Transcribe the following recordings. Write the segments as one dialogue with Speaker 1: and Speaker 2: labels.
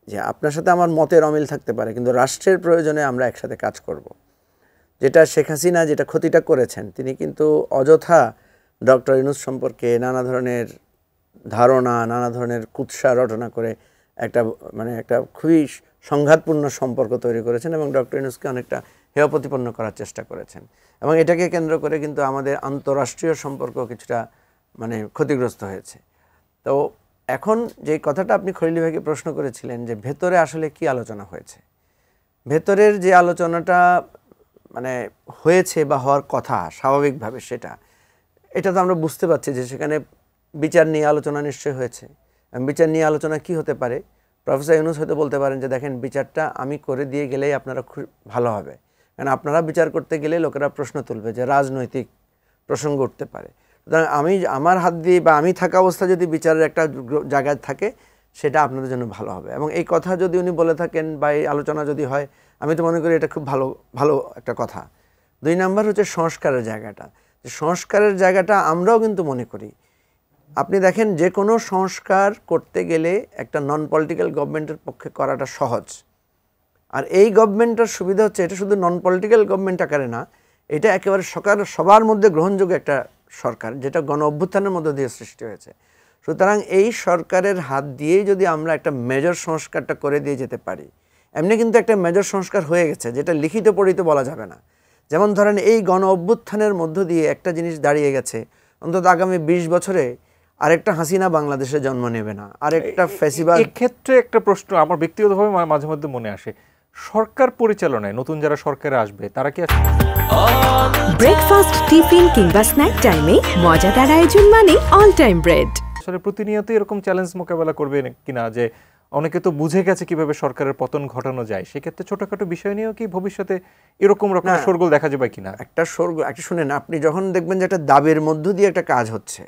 Speaker 1: যে আপনার সাথে আমার মতের অমিল থাকতে পারে, কিন্তু রাষ্ট্রের প্রয়োজনে আমরা একসাথে কাজ করব। যেটা শেখ হাসিনা যেটা ক্ষতিটা করেছেন, তিনি কিন্তু অযথা ডক্টর ইউনূস সম্পর্কে নানা ধরনের ধারণা, নানা ধরনের কুৎসা রটনা করে একটা খুবই সংঘাতপূর্ণ সম্পর্ক তৈরি করেছেন এবং ডক্টর ইউনূসকে অনেকটা হেয় প্রতিপন্ন করার চেষ্টা করেছেন। এবং এটাকে কেন্দ্র করে কিন্তু আমাদের আন্তঃরাষ্ট্রীয় সম্পর্ক কিছুটা ক্ষতিগ্রস্ত হয়েছে। তো এখন যে কথাটা আপনি খলিল ভাইকে প্রশ্ন করেছিলেন যে ভেতরে আসলে কি আলোচনা হয়েছে, ভেতরের যে আলোচনাটা হয়েছে বা হওয়ার কথা স্বাভাবিকভাবে এটা তো আমরা বুঝতে পারছি যে সেখানে বিচার নিয়ে আলোচনা নিশ্চয়ই হয়েছে। বিচার নিয়ে আলোচনা কি হতে পারে, প্রফেসর ইউনূস হয়তো বলতে পারেন যে দেখেন বিচারটা আমি করে দিয়ে গেলেই আপনারা খুব ভালো হবে, কারণ আপনারা বিচার করতে গেলে লোকেরা প্রশ্ন তুলবে যে রাজনৈতিক প্রসঙ্গ উঠতে পারে। সুতরাং আমি আমার হাত দিয়ে বা আমি থাকা অবস্থা যদি বিচারের একটা জায়গায় থাকে সেটা আপনাদের জন্য ভালো হবে। এবং এই কথা যদি উনি বলে থাকেন বা এই আলোচনা যদি হয়, আমি তো মনে করি এটা খুব ভালো একটা কথা। 2 নাম্বার হচ্ছে সংস্কারের জায়গাটা। সংস্কারের জায়গাটা আমরাও কিন্তু মনে করি, আপনি দেখেন যে কোনো সংস্কার করতে গেলে একটা নন পলিটিক্যাল গভর্নমেন্টের পক্ষে করাটা সহজ। আর এই গভর্নমেন্টের সুবিধা হচ্ছে এটা শুধু নন পলিটিক্যাল গভর্নমেন্ট আকারে না, এটা একেবারে সবার মধ্যে গ্রহণযোগ্য একটা সরকার, যেটা গণ অভ্যুত্থানের মধ্য দিয়ে সৃষ্টি হয়েছে। সুতরাং এই সরকারের হাত দিয়েই যদি আমরা একটা মেজর সংস্কারটা করে দিয়ে যেতে পারি, এমনি কিন্তু একটা মেজর সংস্কার হয়ে গেছে যেটা লিখিত পড়িত বলা যাবে না। যেমন ধরেন এই গণ অভ্যুত্থানের মধ্য দিয়ে একটা জিনিস দাঁড়িয়ে গেছে, অন্তত আগামী 20 বছরে আরেকটা হাসিনা বাংলাদেশে জন্ম নেবে না, আরেকটা ফ্যাসিবাদ।
Speaker 2: এই ক্ষেত্রে একটা প্রশ্ন আমার ব্যক্তিগতভাবে মাঝে মধ্যে মনে আসে, সরকার পরিচালনায় নতুন যারা সরকারে আসবে তারা কি
Speaker 3: ব্রেকফাস্ট, টিফিন কিংবা স্ন্যাক টাইমে মজাদার আয়োজন মানে অল টাইম ব্রেড।
Speaker 2: আসলে প্রতিনিয়ত এরকম চ্যালেঞ্জ মোকাবেলা করবে কিনা, যে অনেকে তো বুঝে গেছে কিভাবে সরকারের পতন ঘটানো যায়, সেক্ষেত্রে ছোটখাটো বিষয় নিয়েও কি ভবিষ্যতে এরকম রকম শোরগোল দেখা যাবে কিনা?
Speaker 1: একটা শুনেন, আপনি যখন দেখবেন যে একটা দাবির মধ্য দিয়ে একটা কাজ হচ্ছে,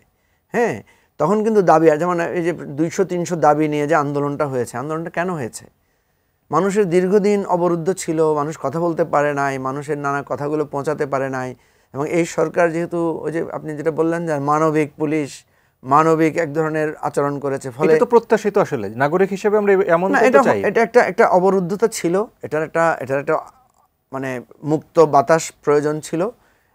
Speaker 1: হ্যাঁ, তখন কিন্তু দাবি, যেমন এই যে 200-300 দাবি নিয়ে যে আন্দোলনটা হয়েছে, আন্দোলনটা কেন হয়েছে? মানুষের দীর্ঘদিন অবরুদ্ধ ছিল, মানুষ কথা বলতে পারে নাই, মানুষের নানা কথাগুলো পৌঁছাতে পারে নাই। এবং এই সরকার যেহেতু ওই যে আপনি যেটা বললেন যে মানবিক পুলিশ, মানবিক এক ধরনের আচরণ করেছে, ফলে
Speaker 2: এটা তো প্রত্যাশিত। আসলে নাগরিক হিসেবে আমরা এমন চাই।
Speaker 1: এটা একটা অবরুদ্ধতা ছিল, এটার একটা মুক্ত বাতাস প্রয়োজন ছিল।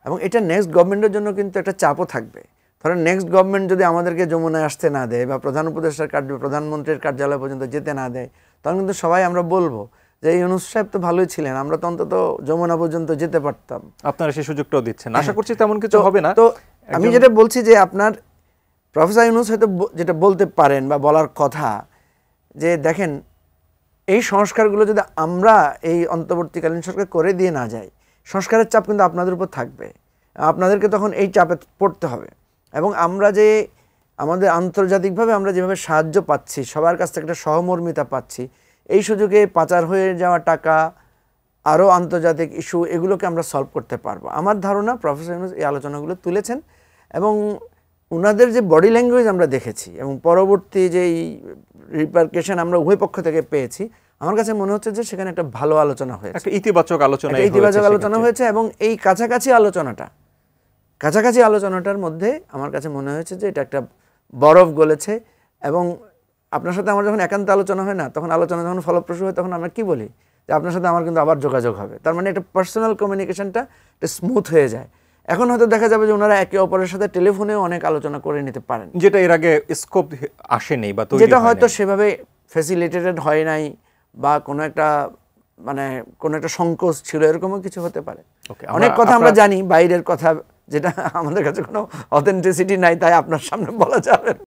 Speaker 1: এবং এটা নেক্সট গভর্নমেন্টের জন্য কিন্তু একটা চাপও থাকবে। ধরেন নেক্সট গভর্নমেন্ট যদি আমাদেরকে যমুনায় আসতে না দেয় বা প্রধান উপদেষ্টার প্রধানমন্ত্রীর কার্যালয় পর্যন্ত যেতে না দেয়, তখন কিন্তু সবাই আমরা বলবো যে ইউনূস সাহেব তো ভালোই ছিলেন, আমরা তো অন্তত যমুনা পর্যন্ত যেতে পারতাম।
Speaker 2: আপনারা সেই সুযোগটাও দিচ্ছেন, আশা করছি তেমন কিছু হবে না।
Speaker 1: তো আমি যেটা বলছি যে আপনার প্রফেসর ইউনূস হয়তো যেটা বলতে পারেন বা বলার কথা, যে দেখেন এই সংস্কারগুলো যদি আমরা এই অন্তর্বর্তীকালীন সরকার করে দিয়ে না যাই, সংস্কারের চাপ কিন্তু আপনাদের উপর থাকবে, আপনাদেরকে তখন এই চাপে পড়তে হবে। এবং আমরা যে আমাদের আন্তর্জাতিকভাবে আমরা যেভাবে সাহায্য পাচ্ছি, সবার কাছ থেকে একটা সহমর্মিতা পাচ্ছি, এই সুযোগে পাচার হয়ে যাওয়া টাকা, আরও আন্তর্জাতিক ইস্যু, এগুলোকে আমরা সলভ করতে পারবো। আমার ধারণা প্রফেসর ইউনূস এই আলোচনাগুলো তুলেছেন এবং ওনাদের যে বডি ল্যাঙ্গুয়েজ আমরা দেখেছি এবং পরবর্তী যেই রিপারকেশন আমরা উভয় পক্ষ থেকে পেয়েছি, আমার কাছে মনে হচ্ছে যে সেখানে একটা ভালো আলোচনা হয়েছে,
Speaker 2: একটা ইতিবাচক আলোচনা
Speaker 1: হয়েছে। এবং এই কাছাকাছি আলোচনাটার মধ্যে আমার কাছে মনে হয়েছে যে এটা একটা বরফ গলেছে। এবং আপনার সাথে আমার যখন একান্ত আলোচনা হয় না, তখন আলোচনা যখন ফলপ্রসূ হয়, তখন আমরা কি বলি যে আপনার সাথে আমার কিন্তু আবার যোগাযোগ হবে। তার মানে একটা পার্সোনাল কমিউনিকেশনটা একটা স্মুথ হয়ে যায়। এখন হয়তো দেখা যাবে যে ওনারা একে অপরের সাথে টেলিফোনেও অনেক আলোচনা করে নিতে পারেন,
Speaker 2: যেটা এর আগে স্কোপ আসেনি বা
Speaker 1: যেটা হয়তো সেভাবে ফ্যাসিলিটেটেড হয় নাই বা কোনো একটা সংকোচ ছিল, এরকমও কিছু হতে পারে। অনেক কথা আমরা জানি বাইরের কথা, যেটা আমাদের কাছে কোনো অথেন্টিসিটি নাই, তাই আপনার সামনে বলা যাবে না।